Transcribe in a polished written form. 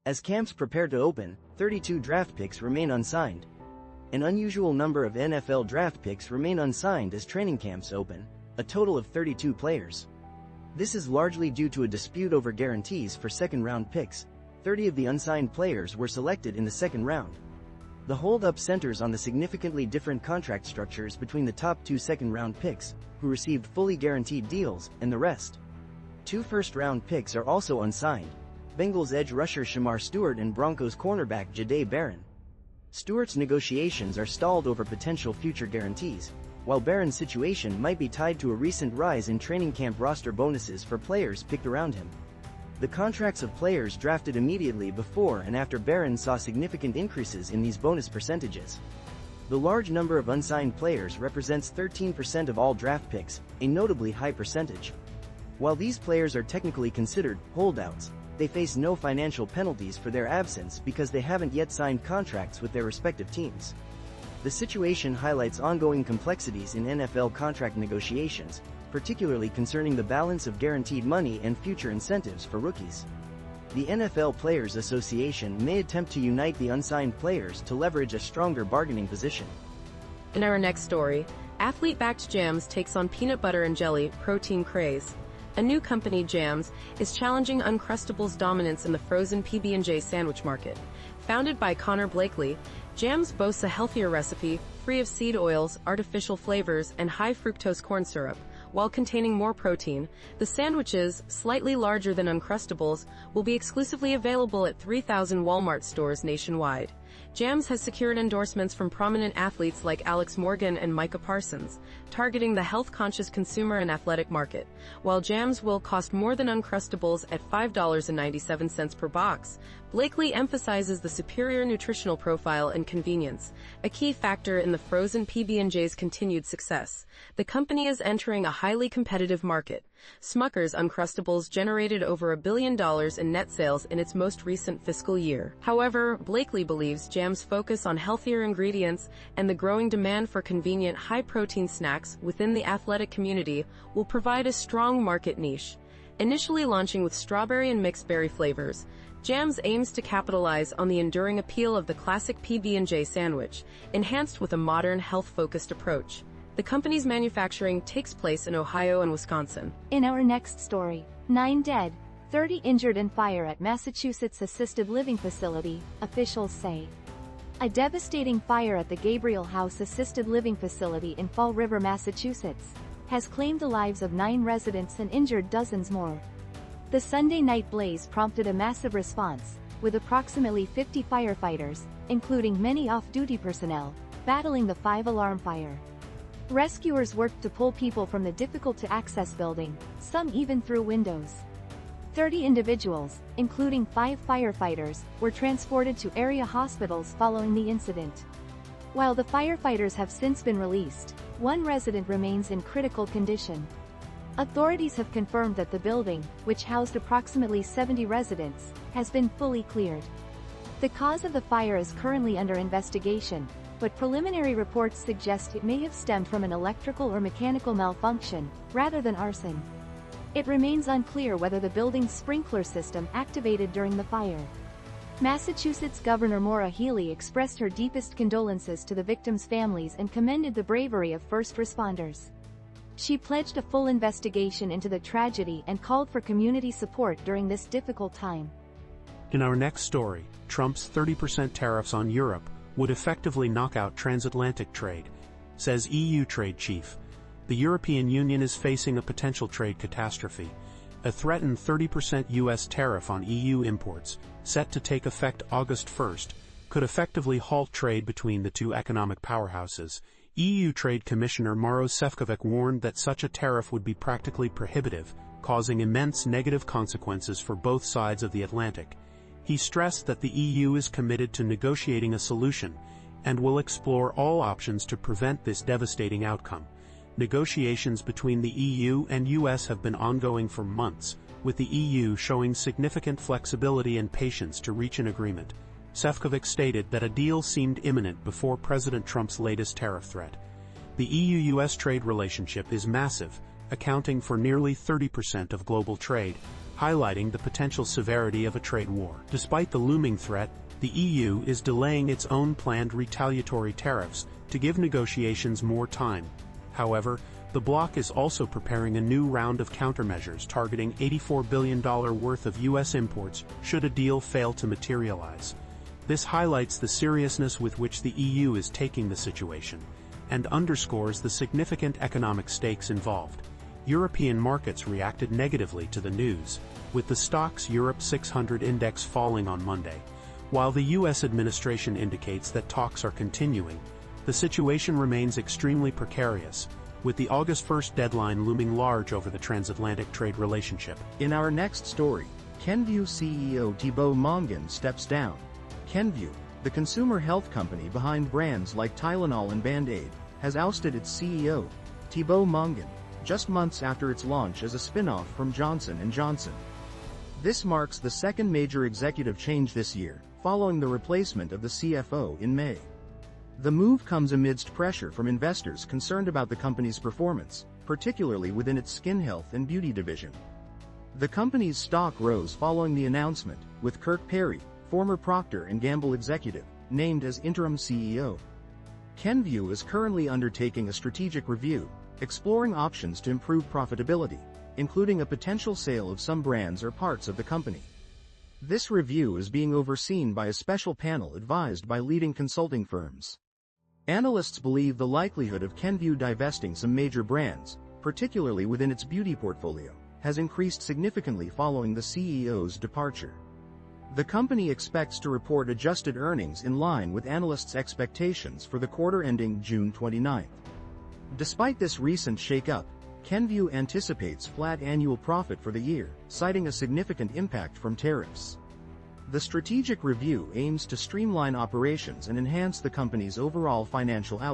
As camps prepare to open, 32 draft picks remain unsigned. An unusual number of NFL draft picks remain unsigned as training camps open, a total of 32 players. This is largely due to a dispute over guarantees for second-round picks. 30 of the unsigned players were selected in the second round. The hold-up centers on the significantly different contract structures between the top 2 second-round picks, who received fully guaranteed deals, and the rest. 2 first-round picks are also unsigned: Bengals edge rusher Shamar Stewart and Broncos cornerback Jahdae Barron. Stewart's negotiations are stalled over potential future guarantees, while Barron's situation might be tied to a recent rise in training camp roster bonuses for players picked around him. The contracts of players drafted immediately before and after Barron saw significant increases in these bonus percentages. The large number of unsigned players represents 13% of all draft picks, a notably high percentage. While these players are technically considered holdouts, they face no financial penalties for their absence because they haven't yet signed contracts with their respective teams. The situation highlights ongoing complexities in NFL contract negotiations, particularly concerning the balance of guaranteed money and future incentives for rookies. The NFL Players Association may attempt to unite the unsigned players to leverage a stronger bargaining position. In our next story, athlete-backed Jams takes on peanut butter and jelly protein craze. A new company, Jams, is challenging Uncrustables' dominance in the frozen PB&J sandwich market. Founded by Connor Blakely, Jams boasts a healthier recipe, free of seed oils, artificial flavors, and high-fructose corn syrup. While containing more protein, the sandwiches, slightly larger than Uncrustables, will be exclusively available at 3,000 Walmart stores nationwide. Jams has secured endorsements from prominent athletes like Alex Morgan and Micah Parsons, targeting the health-conscious consumer and athletic market. While Jams will cost more than Uncrustables at $5.97 per box, Blakely emphasizes the superior nutritional profile and convenience, a key factor in the frozen PB&J's continued success. The company is entering a highly competitive market. Smucker's Uncrustables generated over $1 billion in net sales in its most recent fiscal year. However, Blakely believes Jams' focus on healthier ingredients and the growing demand for convenient high-protein snacks within the athletic community will provide a strong market niche. Initially launching with strawberry and mixed berry flavors, Jams aims to capitalize on the enduring appeal of the classic PB&J sandwich, enhanced with a modern, health-focused approach. The company's manufacturing takes place in Ohio and Wisconsin. In our next story, 9 dead, 30 injured in fire at Massachusetts assisted living facility, officials say. A devastating fire at the Gabriel House assisted living facility in Fall River, Massachusetts, has claimed the lives of 9 residents and injured dozens more. The Sunday night blaze prompted a massive response, with approximately 50 firefighters, including many off-duty personnel, battling the 5-alarm fire. Rescuers worked to pull people from the difficult-to-access building, some even through windows. 30 individuals, including 5 firefighters, were transported to area hospitals following the incident. While the firefighters have since been released, 1 resident remains in critical condition. Authorities have confirmed that the building, which housed approximately 70 residents, has been fully cleared. The cause of the fire is currently under investigation, but preliminary reports suggest it may have stemmed from an electrical or mechanical malfunction, rather than arson. It remains unclear whether the building's sprinkler system activated during the fire. Massachusetts Governor Maura Healey expressed her deepest condolences to the victims' families and commended the bravery of first responders. She pledged a full investigation into the tragedy and called for community support during this difficult time. In our next story, Trump's 30% tariffs on Europe would effectively knock out transatlantic trade, says EU trade chief. The European Union is facing a potential trade catastrophe. A threatened 30% U.S. tariff on EU imports, set to take effect August 1st, could effectively halt trade between the two economic powerhouses. EU Trade Commissioner Maros Sefcovic warned that such a tariff would be practically prohibitive, causing immense negative consequences for both sides of the Atlantic. He stressed that the EU is committed to negotiating a solution, and will explore all options to prevent this devastating outcome. Negotiations between the EU and US have been ongoing for months, with the EU showing significant flexibility and patience to reach an agreement. Sefcovic stated that a deal seemed imminent before President Trump's latest tariff threat. The EU-US trade relationship is massive, accounting for nearly 30% of global trade, highlighting the potential severity of a trade war. Despite the looming threat, the EU is delaying its own planned retaliatory tariffs to give negotiations more time. However, the bloc is also preparing a new round of countermeasures targeting $84 billion worth of U.S. imports should a deal fail to materialize. This highlights the seriousness with which the EU is taking the situation and underscores the significant economic stakes involved. European markets reacted negatively to the news, with the Stoxx Europe 600 index falling on Monday. While the U.S. administration indicates that talks are continuing, the situation remains extremely precarious, with the August 1st deadline looming large over the transatlantic trade relationship. In our next story, Kenvue CEO Thibaut Mongon steps down. Kenvue, the consumer health company behind brands like Tylenol and Band-Aid, has ousted its CEO, Thibaut Mongon, just months after its launch as a spin-off from Johnson & Johnson. This marks the second major executive change this year, following the replacement of the CFO in May. The move comes amidst pressure from investors concerned about the company's performance, particularly within its skin health and beauty division. The company's stock rose following the announcement, with Kirk Perry, former Procter & Gamble executive, named as interim CEO. Kenvue is currently undertaking a strategic review, exploring options to improve profitability, including a potential sale of some brands or parts of the company. This review is being overseen by a special panel advised by leading consulting firms. Analysts believe the likelihood of Kenvue divesting some major brands, particularly within its beauty portfolio, has increased significantly following the CEO's departure. The company expects to report adjusted earnings in line with analysts' expectations for the quarter ending June 29. Despite this recent shakeup, Kenvue anticipates flat annual profit for the year, citing a significant impact from tariffs. The strategic review aims to streamline operations and enhance the company's overall financial outlook.